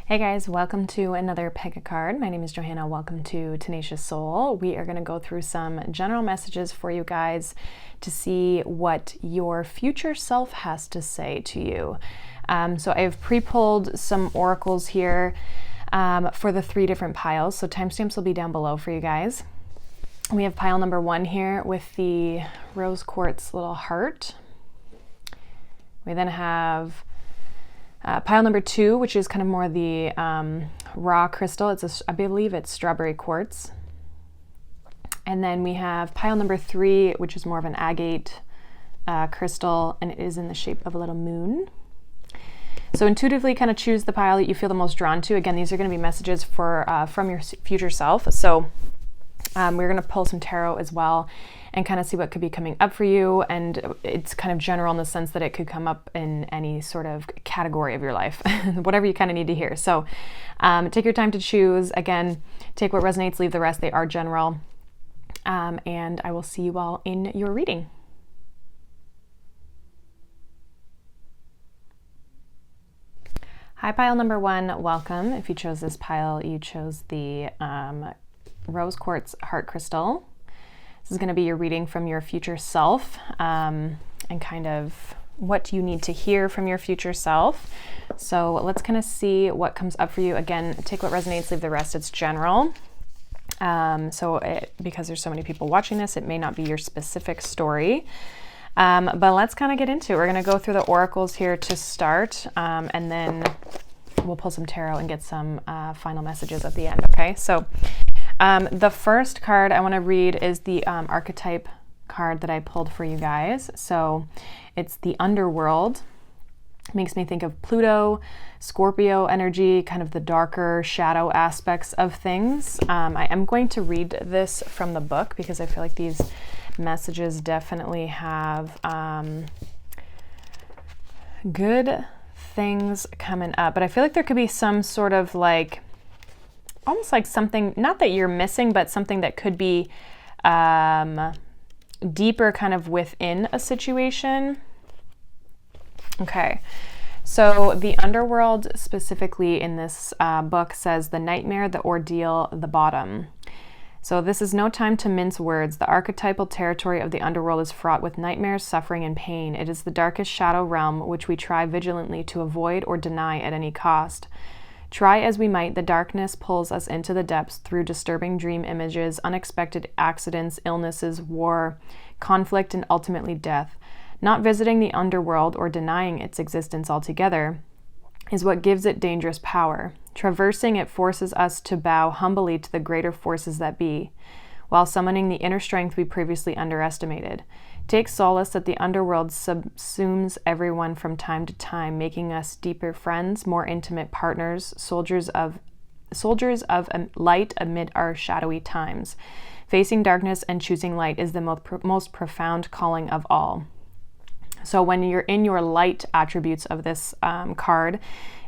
Hey guys, welcome to another pick a card. My name is Johanna. Welcome to Tenacious Soul. We are going to go through some general messages for you guys to see what your future self has to say to you. So I've pre-pulled some oracles here for the 3 different piles. So timestamps will be down below for you guys. We have pile number 1 here with the rose quartz little heart. We then have pile number 2, which is kind of more the raw crystal. I believe it's strawberry quartz. And then we have pile number 3, which is more of an agate crystal, and it is in the shape of a little moon. So intuitively kind of choose the pile that you feel the most drawn to. Again, these are going to be messages for from your future self. So we're going to pull some tarot as well and kind of see what could be coming up for you. And it's kind of general in the sense that it could come up in any sort of category of your life, whatever you kind of need to hear. So take your time to choose. Again, take what resonates, leave the rest. They are general. And I will see you all in your reading. Hi, pile number 1. Welcome. If you chose this pile, you chose the rose quartz heart crystal. This is going to be your reading from your future self and kind of what you need to hear from your future self. So let's kind of see what comes up for you. Again, take what resonates, leave the rest. It's general. Because there's so many people watching this, it may not be your specific story. But let's kind of get into it. We're going to go through the oracles here to start, and then we'll pull some tarot and get some final messages at the end. Okay, so the first card I want to read is the archetype card that I pulled for you guys. So it's the underworld. It makes me think of Pluto, Scorpio energy, kind of the darker shadow aspects of things. I am going to read this from the book because I feel like these messages definitely have good things coming up. But I feel like there could be some sort of like almost like something, not that you're missing, but something that could be deeper kind of within a situation. Okay, so the underworld specifically in this book says the nightmare, the ordeal, the bottom. So this is no time to mince words. The archetypal territory of the underworld is fraught with nightmares, suffering, and pain. It is the darkest shadow realm which we try vigilantly to avoid or deny at any cost. Try as we might, the darkness pulls us into the depths through disturbing dream images, unexpected accidents, illnesses, war, conflict, and ultimately death. Not visiting the underworld or denying its existence altogether is what gives it dangerous power. Traversing it forces us to bow humbly to the greater forces that be, while summoning the inner strength we previously underestimated. Take solace that the underworld subsumes everyone from time to time, making us deeper friends, more intimate partners, soldiers of light amid our shadowy times. Facing darkness and choosing light is the most profound calling of all. So when you're in your light attributes of this card,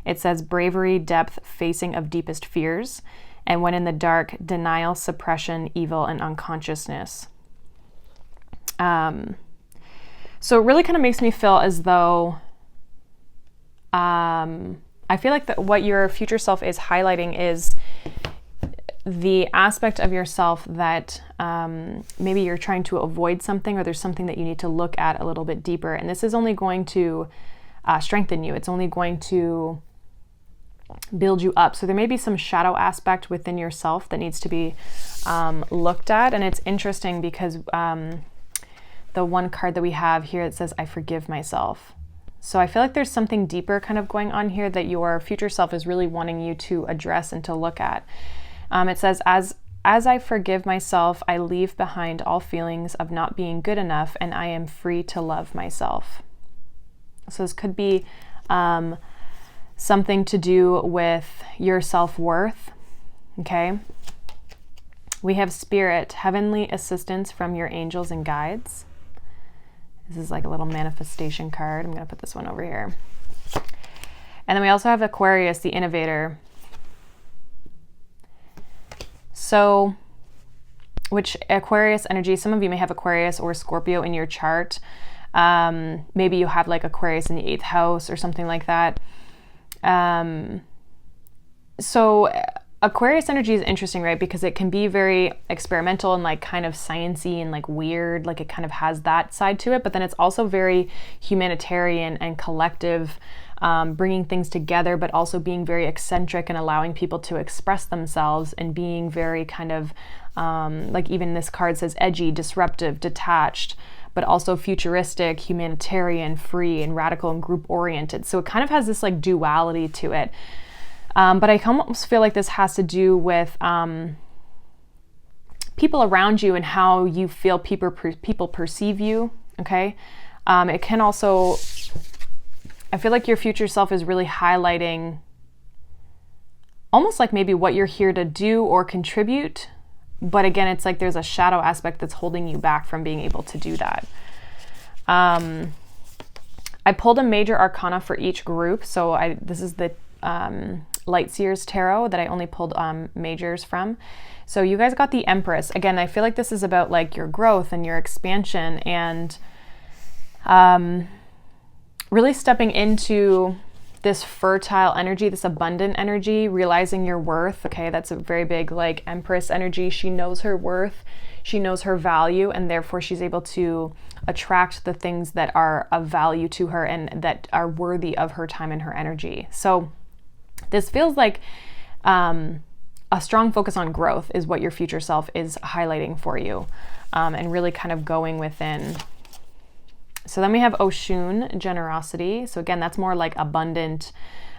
it says bravery, depth, facing of deepest fears. And when in the dark, denial, suppression, evil, and unconsciousness. So it really kind of makes me feel as though I feel like that what your future self is highlighting is the aspect of yourself that maybe you're trying to avoid something, or there's something that you need to look at a little bit deeper. And this is only going to strengthen you. It's only going to build you up. So there may be some shadow aspect within yourself that needs to be looked at. And it's interesting because the one card that we have here, it says, I forgive myself. So I feel like there's something deeper kind of going on here that your future self is really wanting you to address and to look at. It says, as I forgive myself, I leave behind all feelings of not being good enough, and I am free to love myself. So this could be something to do with your self-worth, okay? We have spirit, heavenly assistance from your angels and guides. This is like a little manifestation card. I'm going to put this one over here. And then we also have Aquarius, the innovator. So, which Aquarius energy, some of you may have Aquarius or Scorpio in your chart. Maybe you have like Aquarius in the 8th house or something like that. So Aquarius energy is interesting, right? Because it can be very experimental and like kind of sciencey and like weird, like it kind of has that side to it, but then it's also very humanitarian and collective, bringing things together, but also being very eccentric and allowing people to express themselves and being very kind of, like even this card says edgy, disruptive, detached, but also futuristic, humanitarian, free, and radical and group oriented. So it kind of has this like duality to it. But I almost feel like this has to do with people around you and how you feel people perceive you, okay? It can also, I feel like your future self is really highlighting almost like maybe what you're here to do or contribute. But again, it's like there's a shadow aspect that's holding you back from being able to do that. I pulled a major arcana for each group. So this is the Light Seers Tarot that I only pulled majors from. So you guys got the Empress. Again, I feel like this is about like your growth and your expansion and really stepping into this fertile energy, this abundant energy, realizing your worth. Okay, that's a very big like Empress energy. She knows her worth, she knows her value, and therefore she's able to attract the things that are of value to her and that are worthy of her time and her energy. So this feels like a strong focus on growth is what your future self is highlighting for you, and really kind of going within. So then we have Oshun, generosity. So again, that's more like abundant,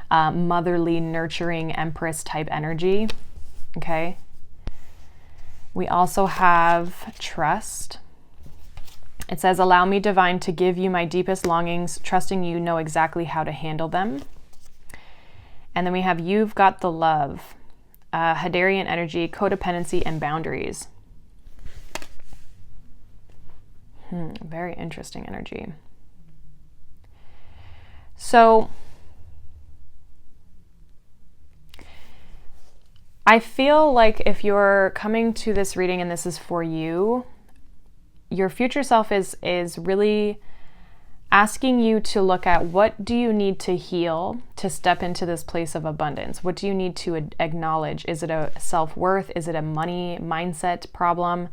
motherly, nurturing Empress type energy. Okay. We also have trust. It says, allow me, divine, to give you my deepest longings, trusting you know exactly how to handle them. And then we have you've got the love, Hadarian energy, codependency, and boundaries. Very interesting energy. So I feel like if you're coming to this reading and this is for you, your future self is really asking you to look at what do you need to heal to step into this place of abundance? What do you need to acknowledge? Is it a self-worth? Is it a money mindset problem?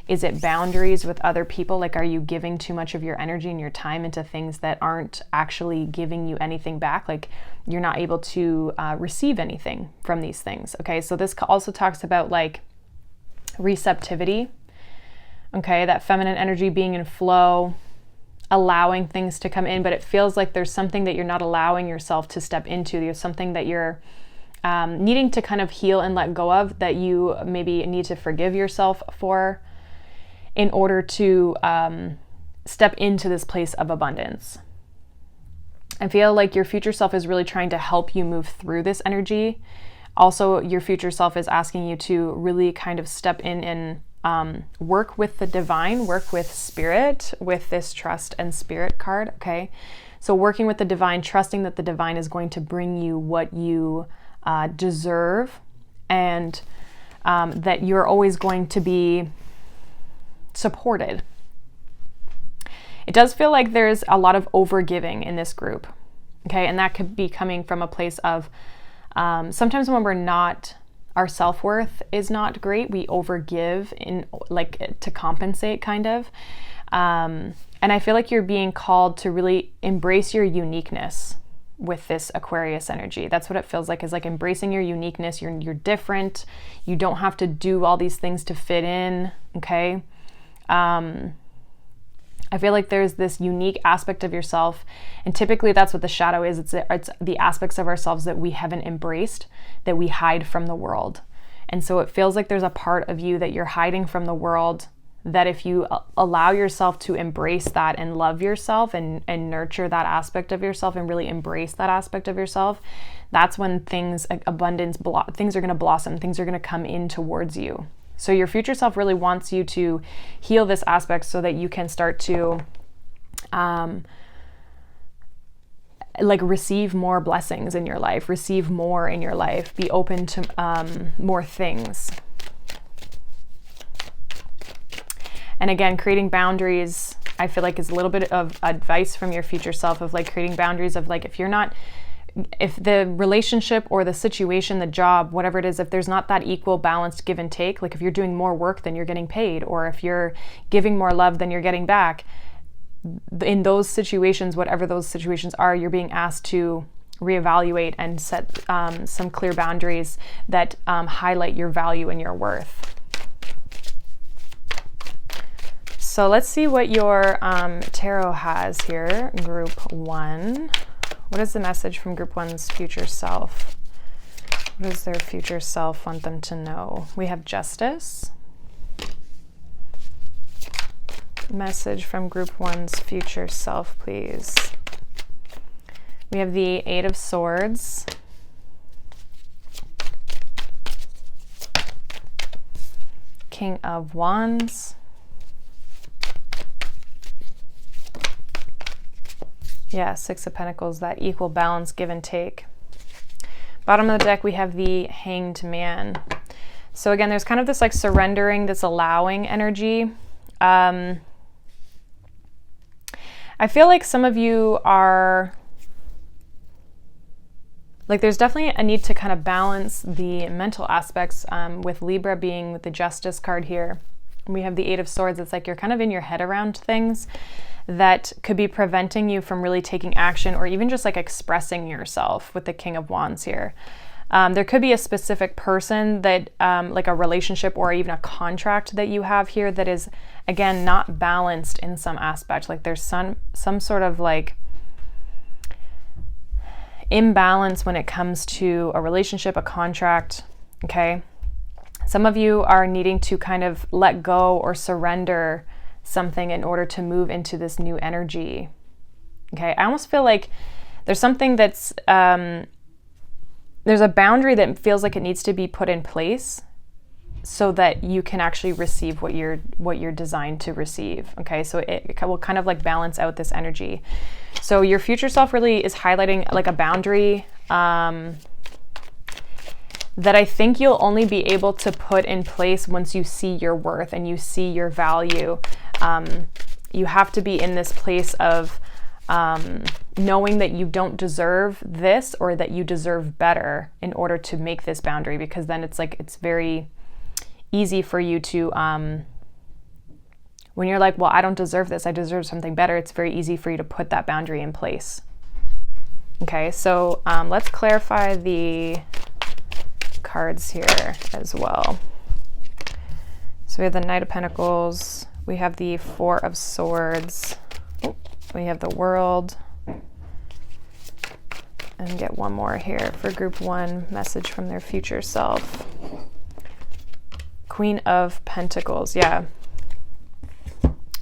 Is it boundaries with other people? Like, are you giving too much of your energy and your time into things that aren't actually giving you anything back? Like, you're not able to receive anything from these things. Okay, so this also talks about like receptivity. Okay, that feminine energy being in flow, allowing things to come in, but it feels like there's something that you're not allowing yourself to step into. There's something that you're needing to kind of heal and let go of, that you maybe need to forgive yourself for in order to step into this place of abundance. I feel like your future self is really trying to help you move through this energy. Also, your future self is asking you to really kind of step in and work with the divine, work with spirit, with this trust and spirit card, okay? So working with the divine, trusting that the divine is going to bring you what you deserve, and that you're always going to be supported. It does feel like there's a lot of overgiving in this group, okay? And that could be coming from a place of sometimes when we're not, our self-worth is not great, we overgive in like to compensate kind of. And I feel like you're being called to really embrace your uniqueness with this Aquarius energy. That's what it feels like, is like embracing your uniqueness. You're different. You don't have to do all these things to fit in, okay? I feel like there's this unique aspect of yourself, and typically that's what the shadow is. It's the aspects of ourselves that we haven't embraced, that we hide from the world. And so it feels like there's a part of you that you're hiding from the world, that if you allow yourself to embrace that and love yourself and nurture that aspect of yourself and really embrace that aspect of yourself, that's when things, abundance, things are going to blossom, things are going to come in towards you. So your future self really wants you to heal this aspect so that you can start to like receive more blessings in your life, receive more in your life, be open to more things. And again, creating boundaries, I feel like is a little bit of advice from your future self of like creating boundaries of like, if you're not if the relationship or the situation, the job, whatever it is, if there's not that equal balanced give and take, like if you're doing more work than you're getting paid, or if you're giving more love than you're getting back, in those situations, whatever those situations are, you're being asked to reevaluate and set some clear boundaries that highlight your value and your worth. So let's see what your tarot has here, group 1. What is the message from group 1's future self? What does their future self want them to know? We have Justice. Message from group 1's future self, please. We have the 8 of Swords. King of Wands. Yeah, 6 of Pentacles, that equal balance, give and take. Bottom of the deck, we have the Hanged Man. So again, there's kind of this like surrendering, this allowing energy. I feel like some of you are, like there's definitely a need to kind of balance the mental aspects with Libra being with the Justice card here. We have the 8 of Swords. It's like you're kind of in your head around things that could be preventing you from really taking action or even just like expressing yourself with the King of Wands here. There could be a specific person that like a relationship or even a contract that you have here that is, again, not balanced in some aspect. Like there's some sort of like imbalance when it comes to a relationship, a contract, okay? Some of you are needing to kind of let go or surrender something in order to move into this new energy. Okay, I almost feel like there's something that's there's a boundary that feels like it needs to be put in place so that you can actually receive what you're designed to receive. Okay, so it will kind of like balance out this energy. So your future self really is highlighting like a boundary that I think you'll only be able to put in place once you see your worth and you see your value. You have to be in this place of knowing that you don't deserve this or that you deserve better in order to make this boundary, because then it's like it's very easy for you to, when you're like, well, I don't deserve this, I deserve something better, it's very easy for you to put that boundary in place. Okay, so let's clarify the cards here as well. So we have the Knight of Pentacles, we have the 4 of Swords, we have the World, and get one more here for group 1, message from their future self. Queen of Pentacles, yeah.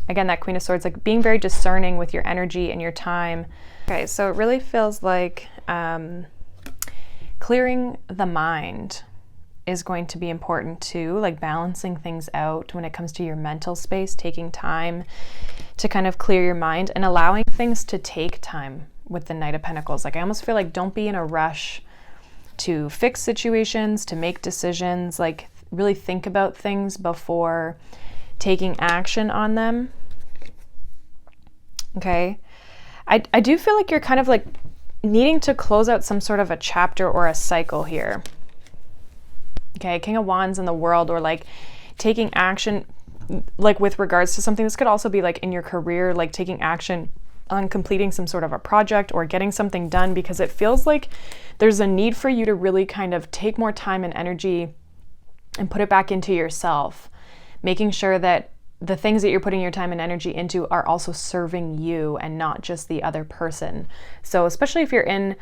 Again, that Queen of Swords, like being very discerning with your energy and your time. Okay, so it really feels like clearing the mind is going to be important too, like balancing things out when it comes to your mental space, taking time to kind of clear your mind and allowing things to take time with the Knight of Pentacles. Like I almost feel like don't be in a rush to fix situations, to make decisions, like really think about things before taking action on them. Okay. I do feel like you're kind of like needing to close out some sort of a chapter or a cycle here. Okay, King of Wands in the World, or like taking action like with regards to something. This could also be like in your career, like taking action on completing some sort of a project or getting something done, because it feels like there's a need for you to really kind of take more time and energy and put it back into yourself, making sure that the things that you're putting your time and energy into are also serving you and not just the other person. So especially if you're in,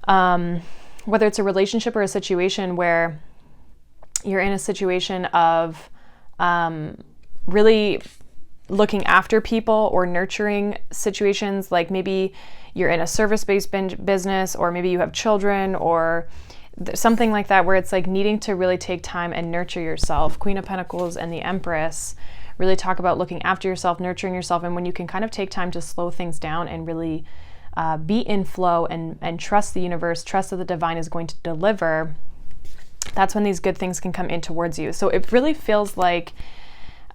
whether it's a relationship or a situation where you're in a situation of really looking after people or nurturing situations, like maybe you're in a service-based business, or maybe you have children or something like that, where it's like needing to really take time and nurture yourself. Queen of Pentacles and the Empress really talk about looking after yourself, nurturing yourself, and when you can kind of take time to slow things down and really be in flow and trust the universe, trust that the divine is going to deliver, that's when these good things can come in towards you. So it really feels like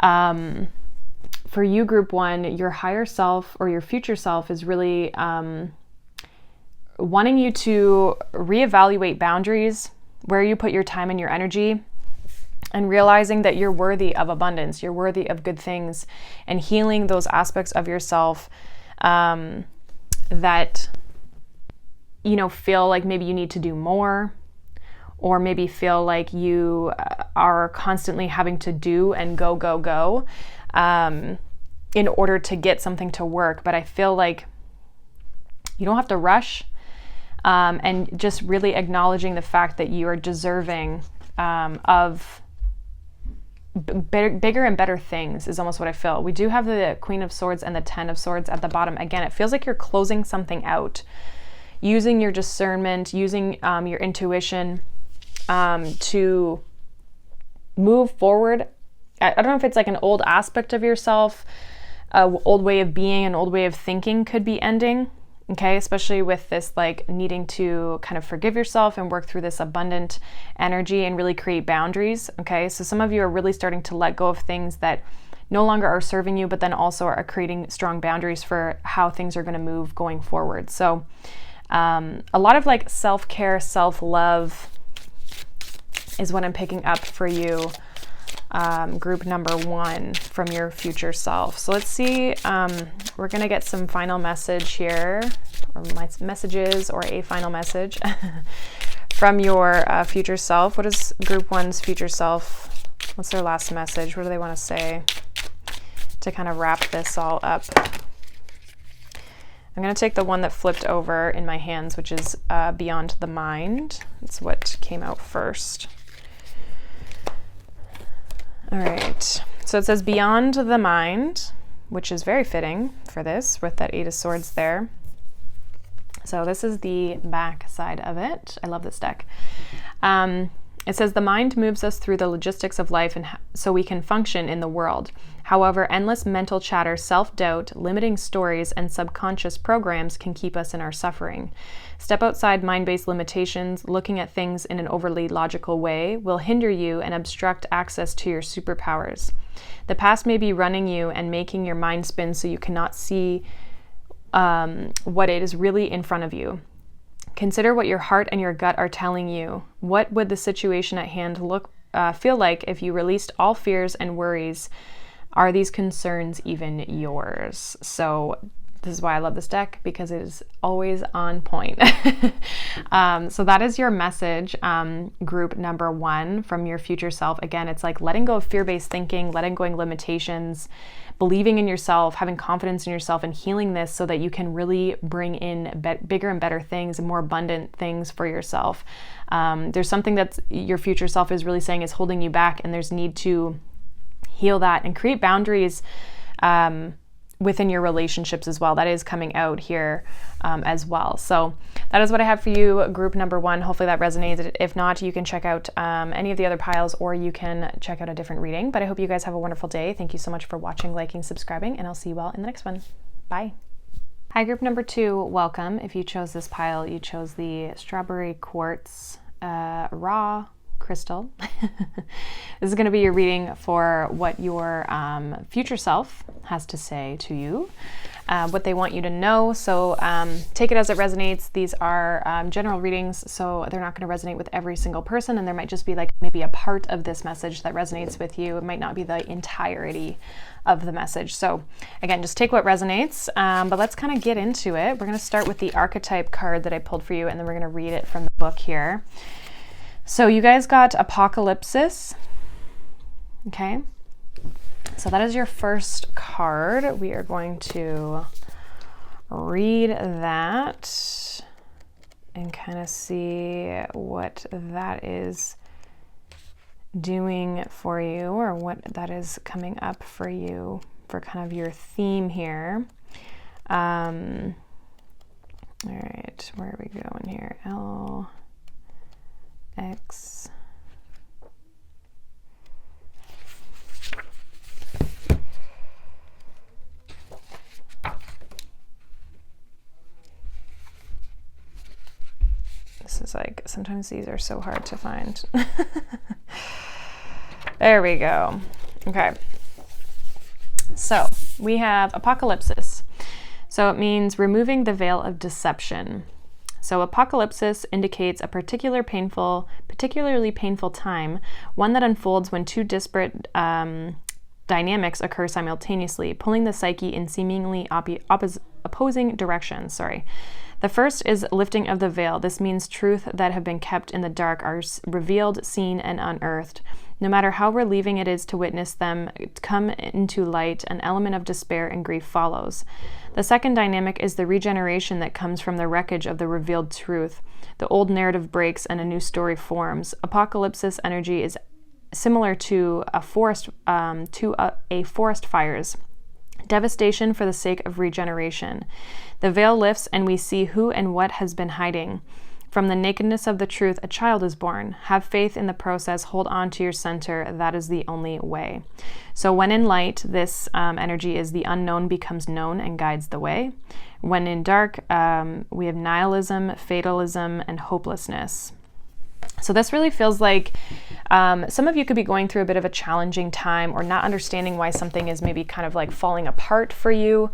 for you, group 1, your higher self or your future self is really wanting you to reevaluate boundaries, where you put your time and your energy, and realizing that you're worthy of abundance, you're worthy of good things, and healing those aspects of yourself that, you know, feel like maybe you need to do more, or maybe feel like you are constantly having to do and go in order to get something to work. But I feel like you don't have to rush, and just really acknowledging the fact that you are deserving of bigger and better things is almost what I feel. We do have the Queen of Swords and the Ten of Swords at the bottom. Again, it feels like you're closing something out, using your discernment, using your intuition to move forward. I don't know if it's like an old aspect of yourself, an old way of being, an old way of thinking could be ending. Okay, especially with this like needing to kind of forgive yourself and work through this abundant energy and really create boundaries. Okay, so some of you are really starting to let go of things that no longer are serving you, but then also are creating strong boundaries for how things are going to move going forward. So a lot of like self-care, self-love is what I'm picking up for you. Group number 1 from your future self. So let's see, we're going to get some final message here, or my messages, or a final message from your future self. What is group 1's future self? What's their last message? What do they want to say to kind of wrap this all up? I'm going to take the one that flipped over in my hands, which is Beyond the Mind. It's what came out first. All right, so it says Beyond the Mind, which is very fitting for this with that 8 of Swords there. So this is the back side of it. I love this deck. It says the mind moves us through the logistics of life and so we can function in the world. However, endless mental chatter, self-doubt, limiting stories, and subconscious programs can keep us in our suffering. Step outside mind-based limitations. Looking at things in an overly logical way will hinder you and obstruct access to your superpowers. The past may be running you and making your mind spin so you cannot see what it is really in front of you. Consider what your heart and your gut are telling you. What would the situation at hand feel like if you released all fears and worries? Are these concerns even yours? So this is why I love this deck, because it is always on point. So that is your message, group number 1 from your future self. Again, it's like letting go of fear-based thinking, letting go of limitations, believing in yourself, having confidence in yourself, and healing this so that you can really bring in bigger and better things and more abundant things for yourself. There's something that your future self is really saying is holding you back, and there's need to heal that and create boundaries within your relationships as well. That is coming out here as well. So that is what I have for you, group number 1. Hopefully that resonates. If not, you can check out any of the other piles, or you can check out a different reading. But I hope you guys have a wonderful day. Thank you so much for watching, liking, subscribing, and I'll see you all in the next one. Bye. Hi, group number 2. Welcome. If you chose this pile, you chose the Strawberry Quartz Raw Crystal. This is going to be your reading for what your future self has to say to you, what they want you to know. So take it as it resonates. These are general readings, so they're not going to resonate with every single person, and there might just be like maybe a part of this message that resonates with you. It might not be the entirety of the message. So again, just take what resonates, but let's kind of get into it. We're going to start with the archetype card that I pulled for you, and then we're going to read it from the book here. So you guys got Apocalypsis. Okay, so that is your first card. We are going to read that and kind of see what that is doing for you, or what that is coming up for you for kind of your theme here. All right, where are we going here? X. This is like, sometimes these are so hard to find. There we go. Okay. So we have Apocalypsis. So it means removing the veil of deception. So apocalypsis indicates a particularly painful time, one that unfolds when two disparate dynamics occur simultaneously, pulling the psyche in seemingly opposing directions. The first is lifting of the veil. This means truth that have been kept in the dark are revealed, seen, and unearthed. No matter how relieving it is to witness them come into light, an element of despair and grief follows. The second dynamic is the regeneration that comes from the wreckage of the revealed truth. The old narrative breaks and a new story forms. Apocalypsis energy is similar to a forest fires. Devastation for the sake of regeneration. The veil lifts and we see who and what has been hiding. From the nakedness of the truth, a child is born. Have faith in the process. Hold on to your center. That is the only way. So when in light, this energy is the unknown becomes known and guides the way. When in dark, we have nihilism, fatalism, and hopelessness. So this really feels like some of you could be going through a bit of a challenging time or not understanding why something is maybe kind of like falling apart for you.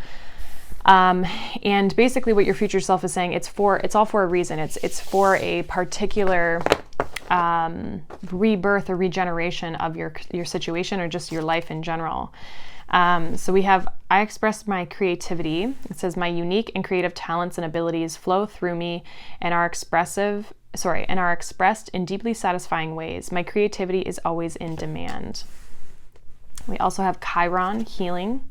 And basically what your future self is saying, it's all for a reason. It's for a particular rebirth or regeneration of your situation or just your life in general. So we have, I express my creativity. It says my unique and creative talents and abilities flow through me and are expressed in deeply satisfying ways. My creativity is always in demand. We also have Chiron, healing.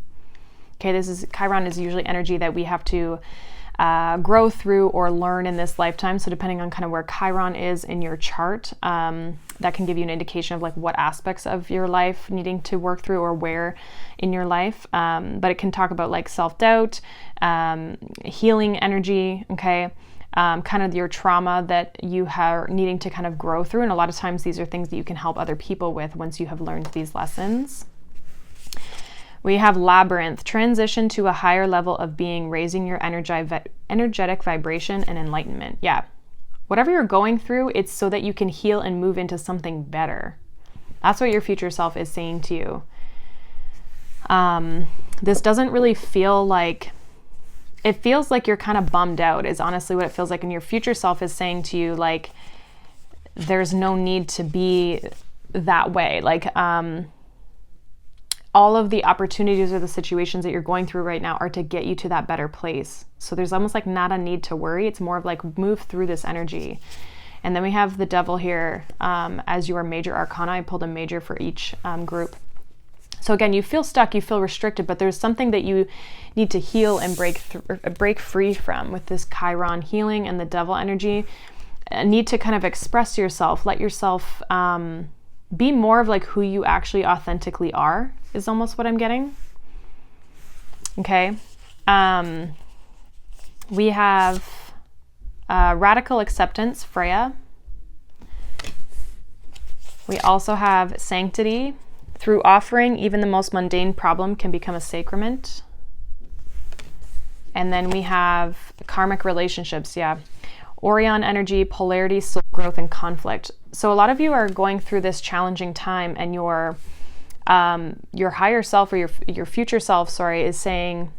Okay, Chiron is usually energy that we have to grow through or learn in this lifetime. So depending on kind of where Chiron is in your chart, that can give you an indication of like what aspects of your life needing to work through or where in your life. But it can talk about like self-doubt, healing energy, okay? Kind of your trauma that you are needing to kind of grow through. And a lot of times these are things that you can help other people with once you have learned these lessons. We have Labyrinth, transition to a higher level of being, raising your energetic vibration and enlightenment. Yeah, whatever you're going through, it's so that you can heal and move into something better. That's what your future self is saying to you. This doesn't really feel like, it feels like you're kind of bummed out is honestly what it feels like. And your future self is saying to you, like, there's no need to be that way. Like, all of the opportunities or the situations that you're going through right now are to get you to that better place. So there's almost like not a need to worry. It's more of like move through this energy. And then we have the Devil here as your major arcana. I pulled a major for each group. So again, you feel stuck, you feel restricted, but there's something that you need to heal and break free from with this Chiron healing and the Devil energy. A need to kind of express yourself, let yourself be more of like who you actually authentically are is almost what I'm getting. Okay. We have radical acceptance, Freya. We also have sanctity. Through offering, even the most mundane problem can become a sacrament. And then we have karmic relationships. Yeah. Orion energy, polarity, soul growth, and conflict. So a lot of you are going through this challenging time, and your higher self or your future self, is saying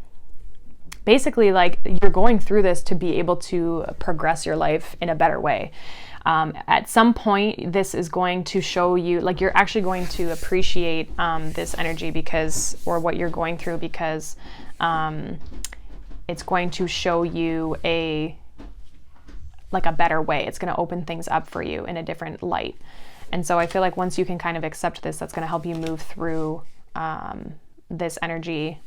basically like you're going through this to be able to progress your life in a better way. At some point, this is going to show you, like you're actually going to appreciate this energy or what you're going through because it's going to show you a better way. It's going to open things up for you in a different light. And so I feel like once you can kind of accept this, that's going to help you move through this energy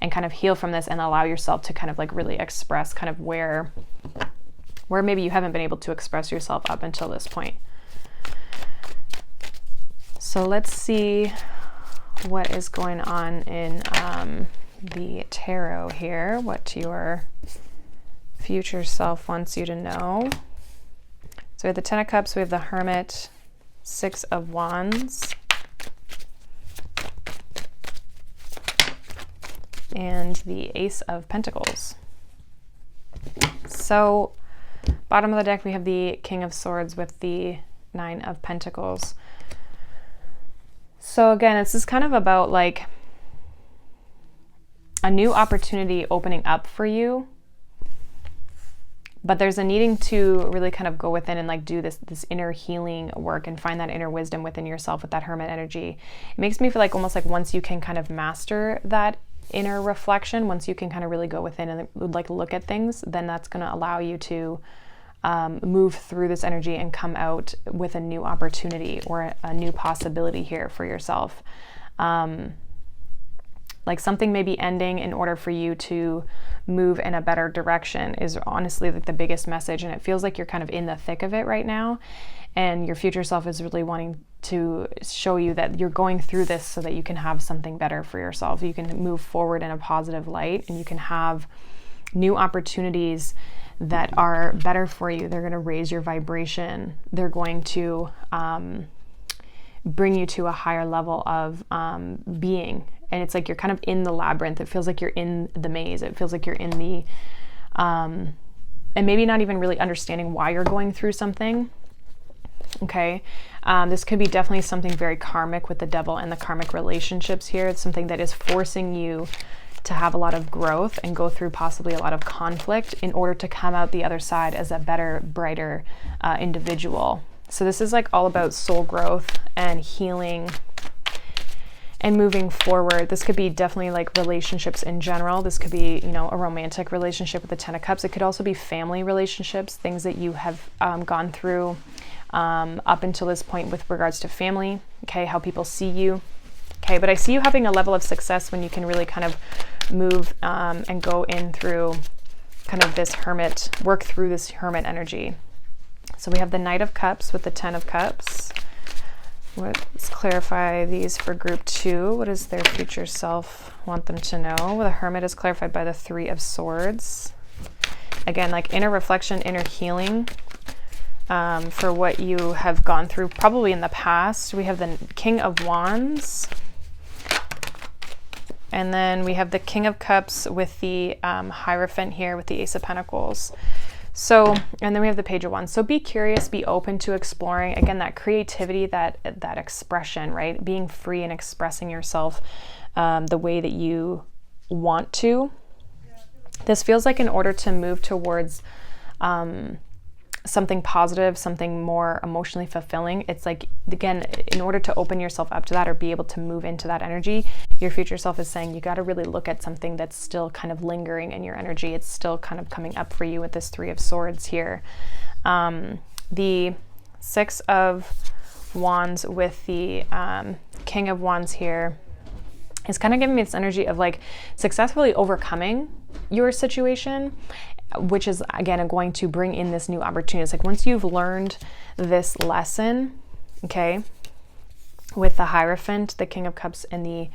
and kind of heal from this and allow yourself to kind of like really express kind of where maybe you haven't been able to express yourself up until this point. So let's see what is going on in the tarot here, what your future self wants you to know. So we have the Ten of Cups, we have the Hermit, Six of Wands, and the Ace of Pentacles. So bottom of the deck, we have the King of Swords with the Nine of Pentacles. So again, it's just kind of about like a new opportunity opening up for you But there's a needing to really kind of go within and like do this inner healing work and find that inner wisdom within yourself with that hermit energy. It makes me feel like almost like once you can kind of master that inner reflection, once you can kind of really go within and like look at things, then that's going to allow you to move through this energy and come out with a new opportunity or a new possibility here for yourself. Like something may be ending in order for you to move in a better direction is honestly like the biggest message. And it feels like you're kind of in the thick of it right now. And your future self is really wanting to show you that you're going through this so that you can have something better for yourself. You can move forward in a positive light and you can have new opportunities that are better for you. They're going to raise your vibration. They're going to bring you to a higher level of being. And it's like you're kind of in the labyrinth. It feels like you're in the maze. It feels like you're in the, and maybe not even really understanding why you're going through something. Okay. This could be definitely something very karmic with the devil and the karmic relationships here. It's something that is forcing you to have a lot of growth and go through possibly a lot of conflict in order to come out the other side as a better, brighter individual. So this is like all about soul growth and healing and moving forward. This could be definitely like relationships in general. This could be, you know, a romantic relationship with the Ten of Cups. It could also be family relationships, things that you have gone through up until this point with regards to family, okay, how people see you. Okay, but I see you having a level of success when you can really kind of move and go in through kind of this hermit, work through this hermit energy. So we have the Knight of Cups with the Ten of Cups. Let's clarify these for group 2. What does their future self want them to know? Well, the Hermit is clarified by the Three of Swords. Again, like inner reflection, inner healing for what you have gone through probably in the past. We have the King of Wands. And then we have the King of Cups with the Hierophant here with the Ace of Pentacles. So, and then we have the Page of Wands. So be curious, be open to exploring, again, that creativity, that expression, right? Being free and expressing yourself the way that you want to. This feels like in order to move towards something positive, something more emotionally fulfilling, it's like, again, in order to open yourself up to that or be able to move into that energy, your future self is saying you got to really look at something that's still kind of lingering in your energy. It's still kind of coming up for you with this Three of Swords here. The Six of Wands with the King of Wands here is kind of giving me this energy of like successfully overcoming your situation, which is again going to bring in this new opportunity. It's like once you've learned this lesson, okay, with the Hierophant, the King of Cups, and the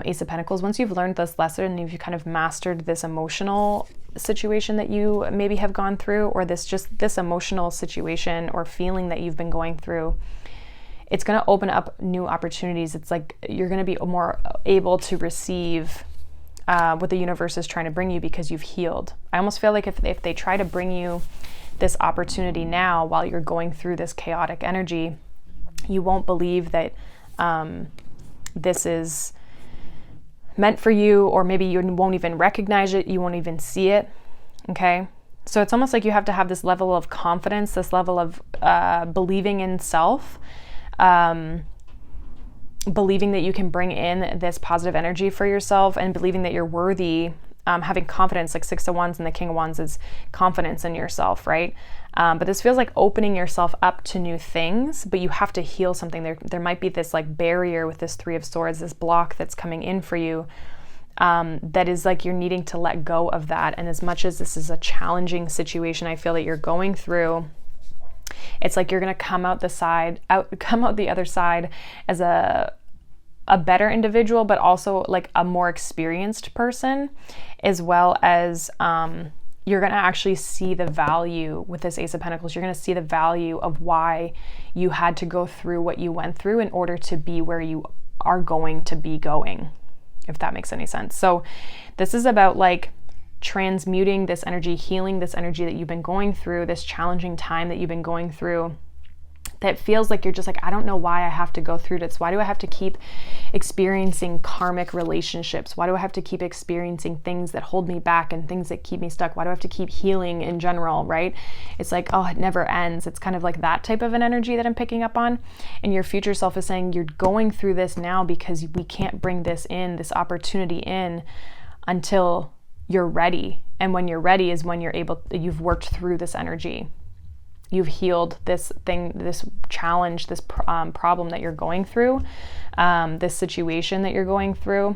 Ace of Pentacles, once you've learned this lesson and you've kind of mastered this emotional situation that you maybe have gone through, or this emotional situation or feeling that you've been going through, it's going to open up new opportunities. It's like you're going to be more able to receive what the universe is trying to bring you because you've healed. I almost feel like if they try to bring you this opportunity now while you're going through this chaotic energy, you won't believe that this is meant for you, or maybe you won't even recognize it, you won't even see it, okay? So it's almost like you have to have this level of confidence, this level of believing in self, believing that you can bring in this positive energy for yourself and believing that you're worthy, having confidence. Like Six of Wands and the King of Wands is confidence in yourself, right? But this feels like opening yourself up to new things, but you have to heal something. There might be this like barrier with this Three of Swords, this block that's coming in for you, that is like you're needing to let go of that. And as much as this is a challenging situation I feel that you're going through, it's like you're going to come out the other side as a better individual, but also like a more experienced person, as well as you're going to actually see the value with this Ace of Pentacles. You're going to see the value of why you had to go through what you went through in order to be where you are going to be going, if that makes any sense. So this is about like transmuting this energy, healing this energy that you've been going through, this challenging time that you've been going through, that feels like you're just like, I don't know why I have to go through this. Why do I have to keep experiencing karmic relationships? Why do I have to keep experiencing things that hold me back and things that keep me stuck? Why do I have to keep healing in general, right? It's like, oh, it never ends. It's kind of like that type of an energy that I'm picking up on. And your future self is saying, you're going through this now because we can't bring this opportunity in until you're ready. And when you're ready is when you've worked through this energy. You've healed this thing, this challenge, this problem that you're going through, this situation that you're going through.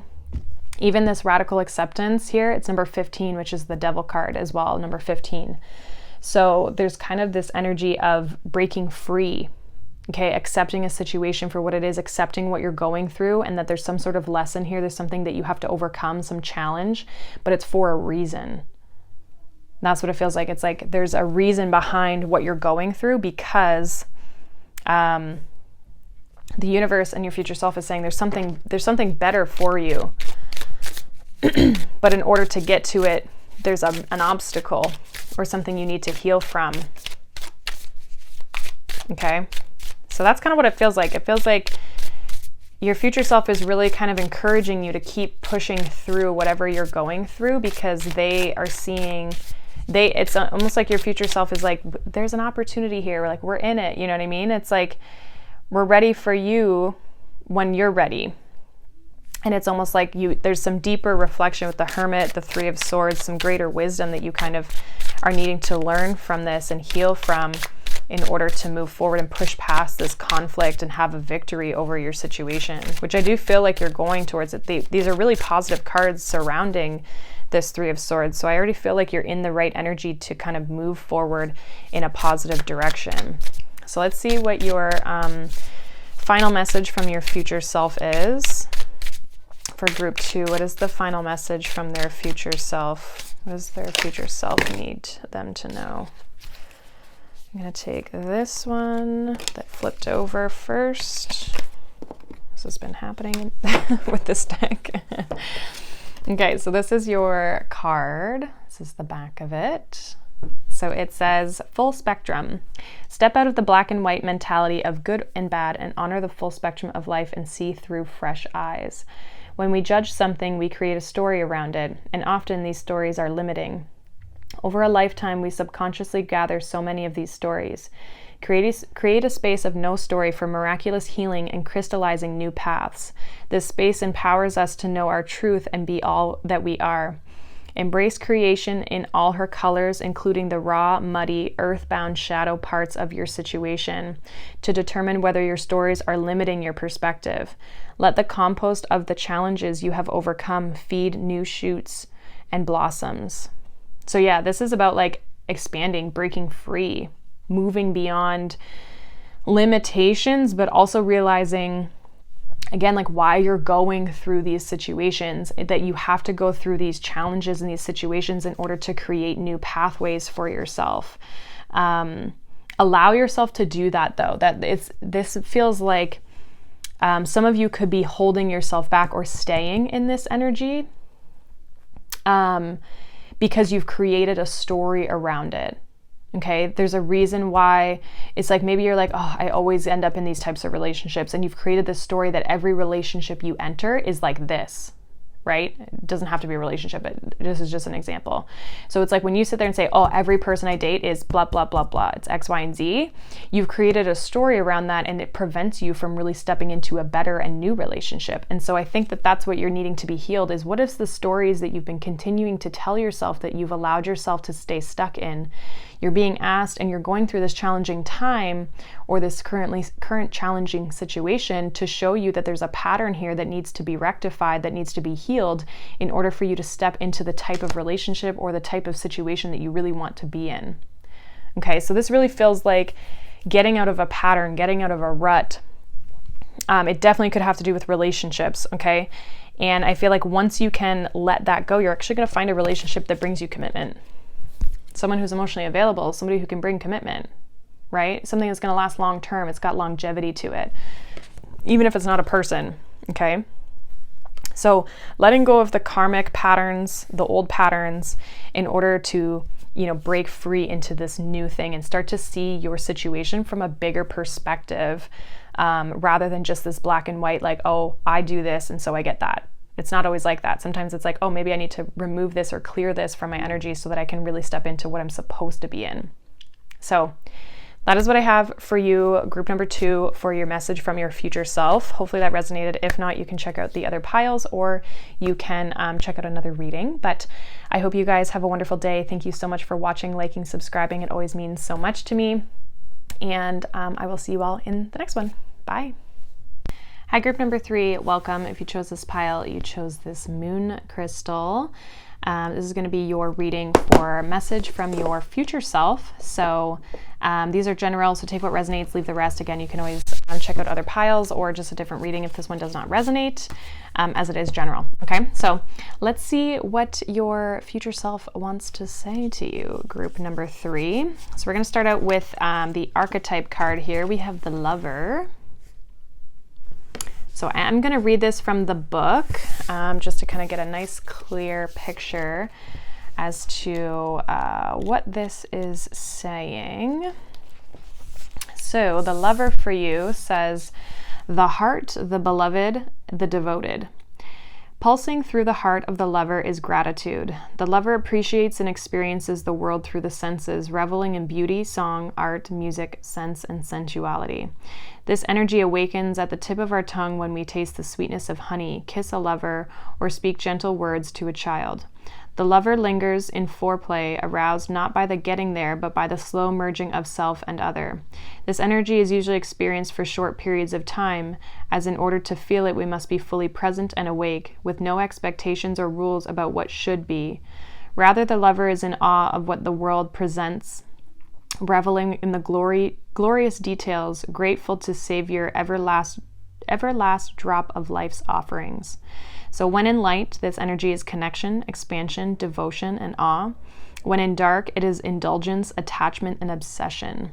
Even this radical acceptance here, it's number 15, which is the devil card as well, number 15. So there's kind of this energy of breaking free, okay, accepting a situation for what it is, accepting what you're going through, and that there's some sort of lesson here. There's something that you have to overcome, some challenge, but it's for a reason. That's what it feels like. It's like there's a reason behind what you're going through because the universe and your future self is saying there's something better for you. But in order to get to it, there's an obstacle or something you need to heal from. Okay? So that's kind of what it feels like. It feels like your future self is really kind of encouraging you to keep pushing through whatever you're going through because they are seeing... it's almost like your future self is like, there's an opportunity here. Like, we're in it. You know what I mean? It's like, we're ready for you when you're ready. And it's almost like there's some deeper reflection with the Hermit, the Three of Swords, some greater wisdom that you kind of are needing to learn from this and heal from in order to move forward and push past this conflict and have a victory over your situation, which I do feel like you're going towards it. These are really positive cards surrounding this Three of Swords. So I already feel like you're in the right energy to kind of move forward in a positive direction. So let's see what your final message from your future self is for group 2. What is the final message from their future self? What does their future self need them to know? I'm going to take this one that flipped over first. This has been happening with this deck. Okay, so this is your card. This is the back of it. So it says, full spectrum. Step out of the black and white mentality of good and bad and honor the full spectrum of life and see through fresh eyes. When we judge something, we create a story around it, and often these stories are limiting. Over a lifetime, we subconsciously gather so many of these stories. Create a space of no story for miraculous healing and crystallizing new paths. This space empowers us to know our truth and be all that we are. Embrace creation in all her colors, including the raw, muddy, earthbound shadow parts of your situation, to determine whether your stories are limiting your perspective. Let the compost of the challenges you have overcome feed new shoots and blossoms. So yeah, this is about like expanding, breaking free, moving beyond limitations, but also realizing, again, like why you're going through these situations, that you have to go through these challenges and these situations in order to create new pathways for yourself. Allow yourself to do that though. This feels like some of you could be holding yourself back or staying in this energy because you've created a story around it. Okay, there's a reason why it's like maybe you're like, oh, I always end up in these types of relationships, and you've created this story that every relationship you enter is like this, right? It doesn't have to be a relationship, but this is just an example. So it's like when you sit there and say, oh, every person I date is blah, blah, blah, blah, it's X, Y, and Z, you've created a story around that, and it prevents you from really stepping into a better and new relationship. And so I think that that's what you're needing to be healed is, what is the stories that you've been continuing to tell yourself that you've allowed yourself to stay stuck in? You're being asked and you're going through this challenging time or this current challenging situation to show you that there's a pattern here that needs to be rectified, that needs to be healed in order for you to step into the type of relationship or the type of situation that you really want to be in. Okay, so this really feels like getting out of a pattern, getting out of a rut. It definitely could have to do with relationships, okay? And I feel like once you can let that go, you're actually going to find a relationship that brings you commitment. Someone who's emotionally available, somebody who can bring commitment, right? Something that's going to last long term. It's got longevity to it, even if it's not a person, okay? So letting go of the karmic patterns, the old patterns, in order to break free into this new thing and start to see your situation from a bigger perspective, rather than just this black and white, like, oh, I do this and so I get that. It's not always like that. Sometimes it's like, oh, maybe I need to remove this or clear this from my energy so that I can really step into what I'm supposed to be in. So that is what I have for you, group number 2, for your message from your future self. Hopefully that resonated. If not, you can check out the other piles, or you can check out another reading. But I hope you guys have a wonderful day. Thank you so much for watching, liking, subscribing. It always means so much to me. And I will see you all in the next one. Bye. Hi, group number 3. Welcome. If you chose this pile, you chose this moon crystal. This is going to be your reading for message from your future self. So these are general, so take what resonates, leave the rest. Again, you can always check out other piles or just a different reading if this one does not resonate, as it is general. Okay, so let's see what your future self wants to say to you, group number 3. So we're going to start out with the archetype card here. We have the Lover. So I'm going to read this from the book, just to kind of get a nice clear picture as to what this is saying. So the Lover for you says, the heart, the beloved, the devoted. Pulsing through the heart of the lover is gratitude. The lover appreciates and experiences the world through the senses, reveling in beauty, song, art, music, sense, and sensuality. This energy awakens at the tip of our tongue when we taste the sweetness of honey, kiss a lover, or speak gentle words to a child. The lover lingers in foreplay, aroused not by the getting there, but by the slow merging of self and other. This energy is usually experienced for short periods of time, as in order to feel it, we must be fully present and awake, with no expectations or rules about what should be. Rather, the lover is in awe of what the world presents, reveling in the glorious details, grateful to Savior, every last drop of life's offerings. So when in light, this energy is connection, expansion, devotion, and awe. When in dark, it is indulgence, attachment, and obsession.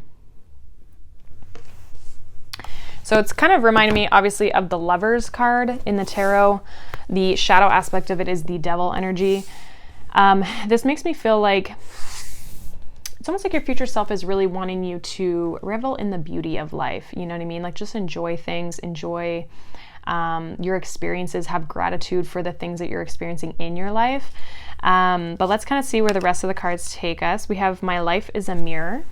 So it's kind of reminding me, obviously, of the Lover's card in the tarot. The shadow aspect of it is the devil energy. This makes me feel like it's almost like your future self is really wanting you to revel in the beauty of life. You know what I mean? Like, just enjoy things, enjoy your experiences, have gratitude for the things that you're experiencing in your life. But let's kind of see where the rest of the cards take us. We have my life is a mirror.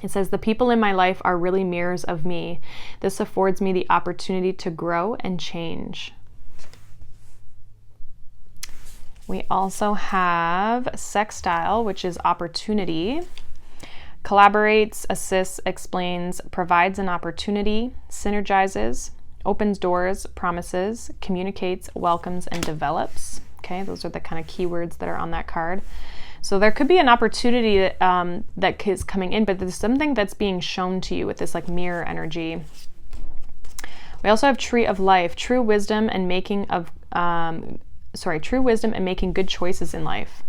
It says, the people in my life are really mirrors of me. This affords me the opportunity to grow and change. We also have sextile, which is opportunity. Collaborates, assists, explains, provides an opportunity, synergizes, opens doors, promises, communicates, welcomes, and develops. Okay, those are the kind of keywords that are on that card. So there could be an opportunity that is coming in, but there's something that's being shown to you with this like mirror energy. We also have Tree of Life, true wisdom and making good choices in life.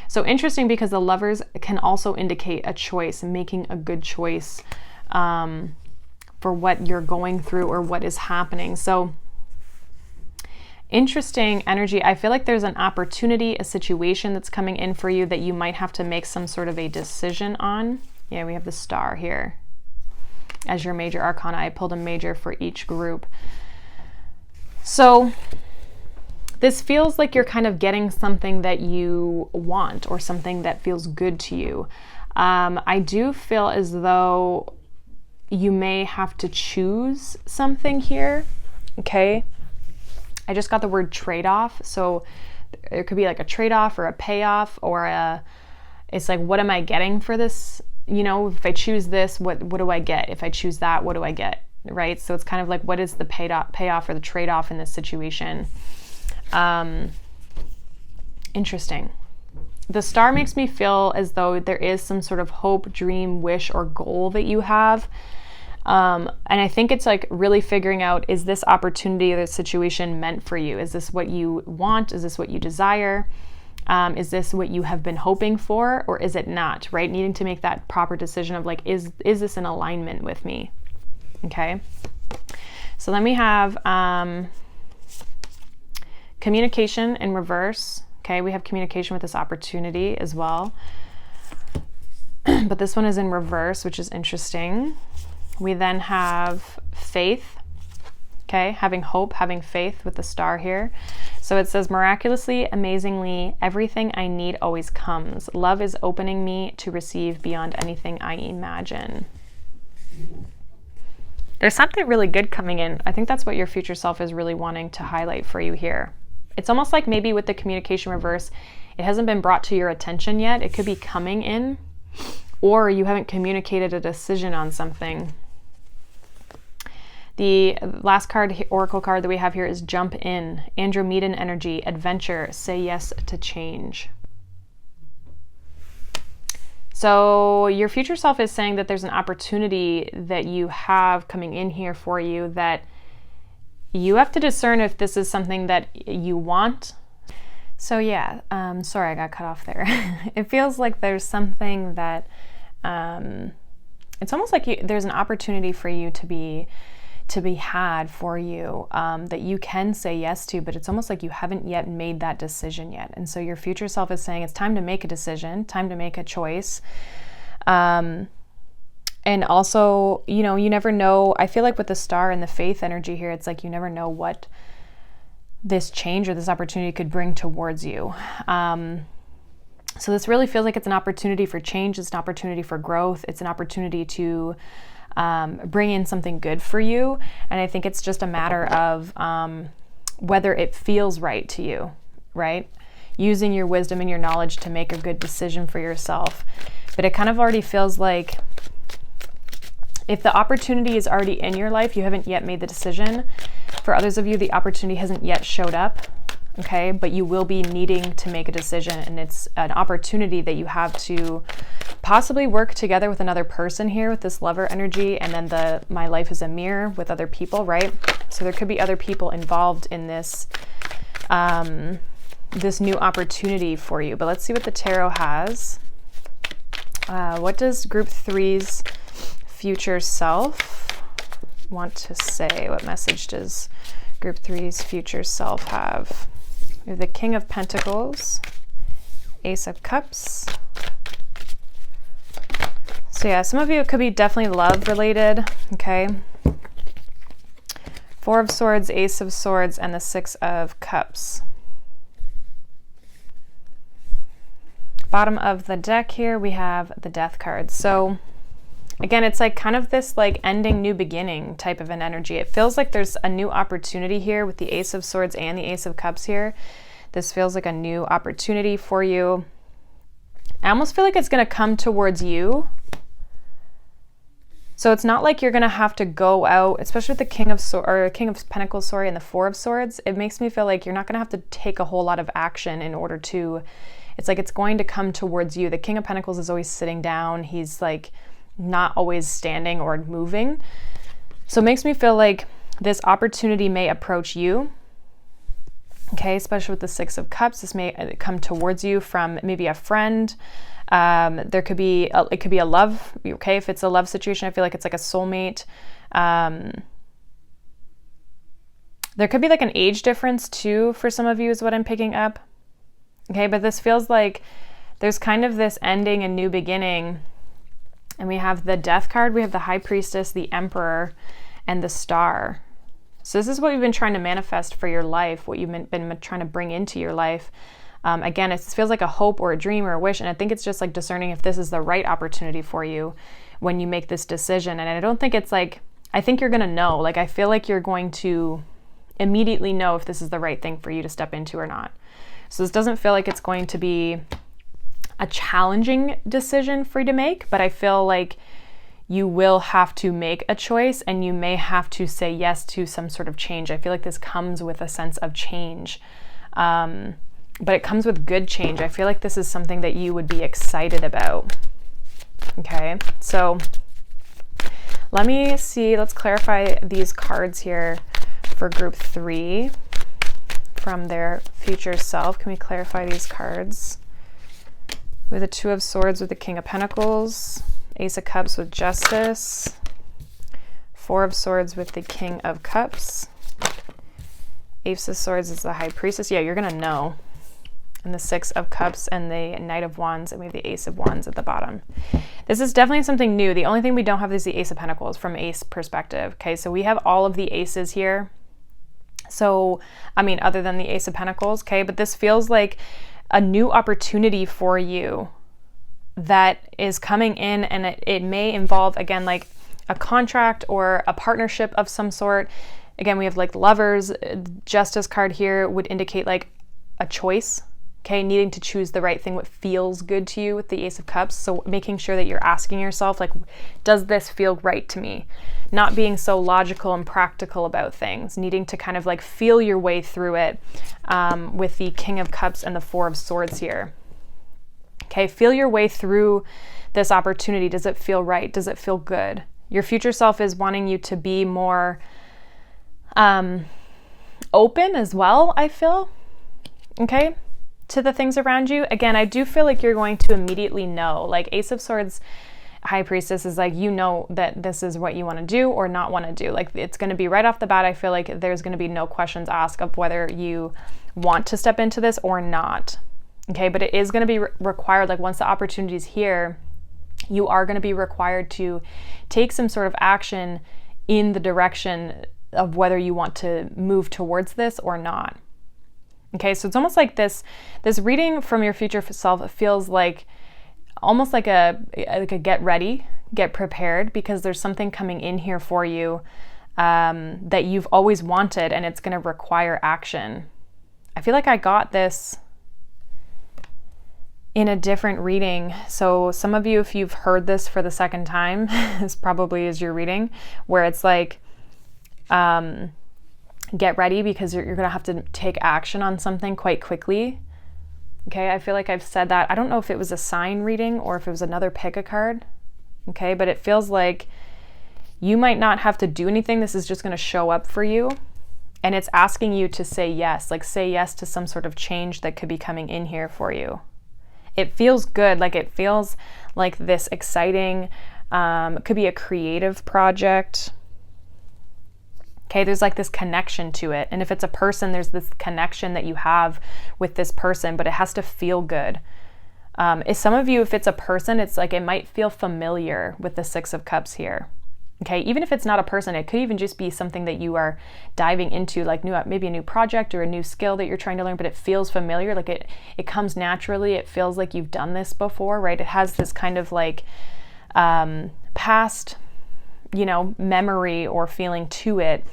So interesting, because the Lovers can also indicate a choice, making a good choice for what you're going through or what is happening. So interesting energy. I feel like there's an opportunity, a situation that's coming in for you that you might have to make some sort of a decision on. Yeah, we have the Star here as your major arcana. I pulled a major for each group. So this feels like you're kind of getting something that you want or something that feels good to you. I do feel as though you may have to choose something here. Okay. I just got the word trade-off. So there could be like a trade-off or a payoff, or it's like, what am I getting for this? You know, if I choose this, what do I get? If I choose that, what do I get? Right. So it's kind of like, what is the payoff or the trade-off in this situation? Interesting. The Star makes me feel as though there is some sort of hope, dream, wish, or goal that you have. And I think it's like really figuring out, is this opportunity or this situation meant for you? Is this what you want? Is this what you desire? Is this what you have been hoping for, or is it not, right? Needing to make that proper decision of like, is this in alignment with me? Okay. So then we have, communication in reverse, Okay, we have communication with this opportunity as well. But this one is in reverse, which is interesting. We then have faith. Okay, having hope, having faith with the star here. So it says, miraculously, amazingly, everything I need always comes. Love is opening me to receive beyond anything I imagine. There's something really good coming in. I think that's what your future self is really wanting to highlight for you here. It's almost like maybe with the communication reverse, it hasn't been brought to your attention yet. It could be coming in, or you haven't communicated a decision on something. The last card, oracle card that we have here is jump in, Andromedan energy, adventure, say yes to change. So your future self is saying that there's an opportunity that you have coming in here for you that you have to discern if this is something that you want. So yeah, sorry I got cut off there. It feels like there's something that, it's almost like there's an opportunity for you to be had for you, that you can say yes to, but it's almost like you haven't yet made that decision yet. And so your future self is saying it's time to make a decision, time to make a choice. And also, you know, you never know. I feel like with the star and the faith energy here, it's like you never know what this change or this opportunity could bring towards you. So this really feels like it's an opportunity for change. It's an opportunity for growth. It's an opportunity to bring in something good for you. And I think it's just a matter of whether it feels right to you, right? Using your wisdom and your knowledge to make a good decision for yourself. But it kind of already feels like if the opportunity is already in your life, you haven't yet made the decision. For others of you, the opportunity hasn't yet showed up, okay? But you will be needing to make a decision, and it's an opportunity that you have to possibly work together with another person here with this lover energy, and then the my life is a mirror with other people, right? So there could be other people involved in this this new opportunity for you. But let's see what the tarot has. What does group 3's future self want to say? What message does group 3's future self have? We have the King of Pentacles, Ace of Cups. So yeah, some of you, it could be definitely love related, okay? Four of Swords, Ace of Swords, and the Six of Cups. Bottom of the deck here, we have the Death card. So again, it's like kind of this like ending, new beginning type of an energy. It feels like there's a new opportunity here with the Ace of Swords and the Ace of Cups here. This feels like a new opportunity for you. I almost feel like it's going to come towards you. So it's not like you're going to have to go out, especially with the King of Pentacles, sorry, and the Four of Swords. It makes me feel like you're not going to have to take a whole lot of action in order to, it's like it's going to come towards you. The King of Pentacles is always sitting down. He's like not always standing or moving. So it makes me feel like this opportunity may approach you. Okay, especially with the Six of Cups, this may come towards you from maybe a friend. There could be, it could be a love, okay? If it's a love situation, I feel like it's like a soulmate. There could be like an age difference too for some of you is what I'm picking up. Okay, but this feels like there's kind of this ending and new beginning. And we have the Death card, we have the High Priestess, the Emperor, and the Star. So this is what you've been trying to manifest for your life, what you've been trying to bring into your life. Again, it feels like a hope or a dream or a wish, and I think it's just like discerning if this is the right opportunity for you when you make this decision. And I don't think it's like, I think you're going to know. Like, I feel like you're going to immediately know if this is the right thing for you to step into or not. So this doesn't feel like it's going to be a challenging decision for you to make, but I feel like you will have to make a choice and you may have to say yes to some sort of change. I feel like this comes with a sense of change, but it comes with good change. I feel like this is something that you would be excited about. Okay, so let me see, let's clarify these cards here for group 3 from their future self. Can we clarify these cards? With the Two of Swords with the King of Pentacles, Ace of Cups with Justice, Four of Swords with the King of Cups, Ace of Swords is the High Priestess. Yeah, you're gonna know. and the Six of Cups and the Knight of Wands, and we have the Ace of Wands at the bottom. This is definitely something new. The only thing we don't have is the Ace of Pentacles from Ace perspective. Okay, so we have all of the aces here. So, I mean, other than the Ace of Pentacles, okay, but this feels like a new opportunity for you that is coming in, and it may involve, again, like a contract or a partnership of some sort. Again, we have like Lovers. Justice card here would indicate like a choice, okay, needing to choose the right thing, what feels good to you with the Ace of Cups. So making sure that you're asking yourself, like, does this feel right to me? Not being so logical and practical about things, needing to kind of like feel your way through it, with the King of Cups and the Four of Swords here. Okay, feel your way through this opportunity. Does it feel right? Does it feel good? Your future self is wanting you to be more open as well, I feel, okay, to the things around you. Again, I do feel like you're going to immediately know, like Ace of Swords, High Priestess is like, you know that this is what you want to do or not want to do. Like, it's going to be right off the bat. I feel like there's going to be no questions asked of whether you want to step into this or not. Okay, but it is going to be required, like once the opportunity is here, you are going to be required to take some sort of action in the direction of whether you want to move towards this or not. Okay, so it's almost like this reading from your future self feels like almost like a get ready, get prepared, because there's something coming in here for you that you've always wanted, and it's going to require action. I feel like I got this in a different reading. So some of you, if you've heard this for the second time, this probably is your reading, where it's like, get ready because you're going to have to take action on something quite quickly. Okay, I feel like I've said that. I don't know if it was a sign reading or if it was another pick a card. Okay, but it feels like you might not have to do anything. This is just going to show up for you. And it's asking you to say yes, like say yes to some sort of change that could be coming in here for you. It feels good, like it feels like this exciting, it could be a creative project. Okay, there's like this connection to it. And if it's a person, there's this connection that you have with this person, but it has to feel good. If some of you, if it's a person, it's like it might feel familiar with the Six of Cups here. Okay, even if it's not a person, it could even just be something that you are diving into, like maybe a new project or a new skill that you're trying to learn, but it feels familiar, like it comes naturally. It feels like you've done this before, right? It has this kind of like past, memory or feeling to it.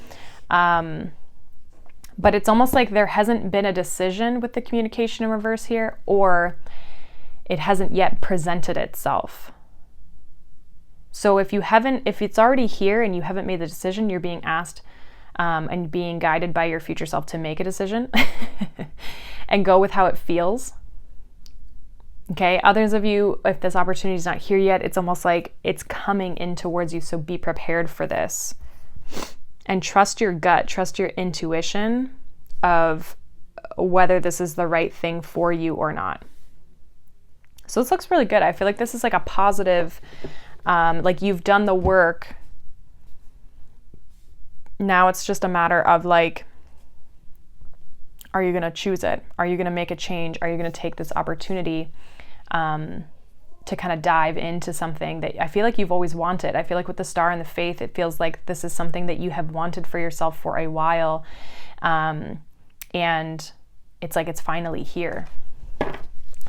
But it's almost like there hasn't been a decision with the communication in reverse here, or it hasn't yet presented itself. So if it's already here and you haven't made the decision, you're being asked and being guided by your future self to make a decision and go with how it feels. Okay, others of you, if this opportunity is not here yet, it's almost like it's coming in towards you. So be prepared for this and trust your gut, trust your intuition of whether this is the right thing for you or not. So this looks really good. I feel like this is like a positive, like you've done the work. Now it's just a matter of like, are you going to choose it? Are you going to make a change? Are you going to take this opportunity to kind of dive into something that I feel like you've always wanted? I feel like with the Star and the Faith, it feels like this is something that you have wanted for yourself for a while. And it's like it's finally here.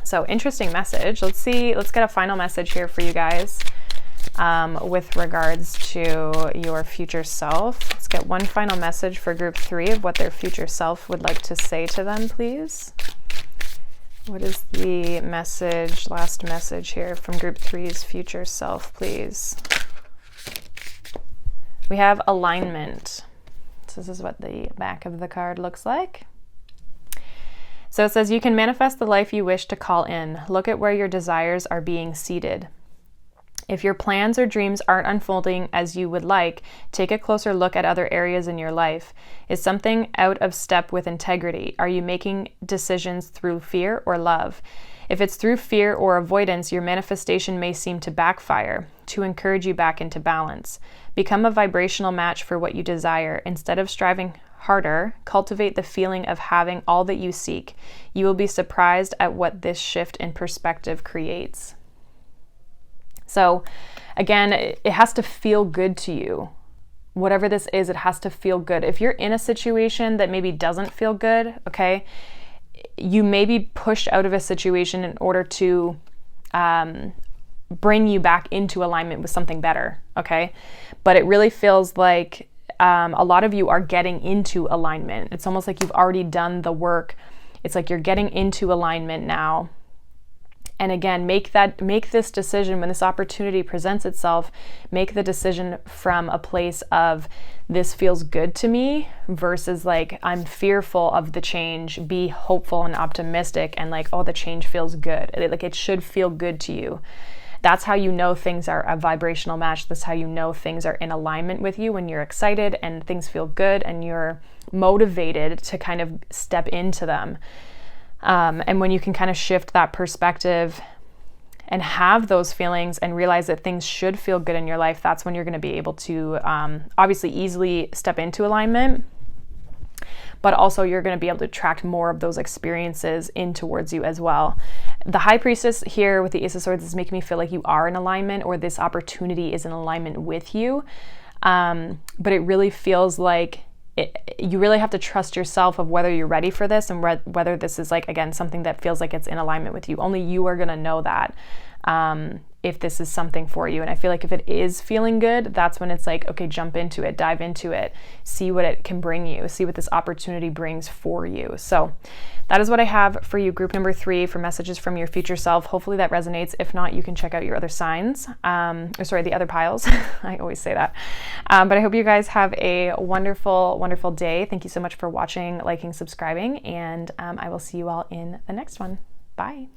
So interesting message. Let's get a final message here for you guys with regards to your future self. Let's get one final message for group 3 of what their future self would like to say to them, please. What is the message, last message here from group 3's future self, please? We have alignment. So this is what the back of the card looks like. So it says, you can manifest the life you wish to call in. Look at where your desires are being seated. If your plans or dreams aren't unfolding as you would like, take a closer look at other areas in your life. Is something out of step with integrity? Are you making decisions through fear or love? If it's through fear or avoidance, your manifestation may seem to backfire. To encourage you back into balance. Become a vibrational match for what you desire. Instead of striving harder. Cultivate the feeling of having all that you seek. You will be surprised at what this shift in perspective creates. So again, it has to feel good to you. Whatever this is, it has to feel good. If you're in a situation that maybe doesn't feel good, okay, you may be pushed out of a situation in order to bring you back into alignment with something better, okay? But it really feels like a lot of you are getting into alignment. It's almost like you've already done the work. It's like you're getting into alignment now. And again, make this decision when this opportunity presents itself. Make the decision from a place of this feels good to me versus like I'm fearful of the change. Be hopeful and optimistic and like, oh, the change feels good. Like it should feel good to you. That's how you know things are a vibrational match. That's how you know things are in alignment with you, when you're excited and things feel good and you're motivated to kind of step into them. And when you can kind of shift that perspective and have those feelings and realize that things should feel good in your life, that's when you're going to be able to obviously easily step into alignment, but also you're going to be able to attract more of those experiences in towards you as well. The High Priestess here with the Ace of Swords is making me feel like you are in alignment, or this opportunity is in alignment with you. But it really feels like you really have to trust yourself of whether you're ready for this and whether this is like, again, something that feels like it's in alignment with you. Only you are going to know that if this is something for you. And I feel like if it is feeling good, that's when it's like, okay, jump into it, dive into it, see what it can bring you, see what this opportunity brings for you. So that is what I have for you, group number 3, for messages from your future self. Hopefully that resonates. If not, you can check out your other signs, the other piles. I always say that. But I hope you guys have a wonderful, wonderful day. Thank you so much for watching, liking, subscribing, and I will see you all in the next one. Bye.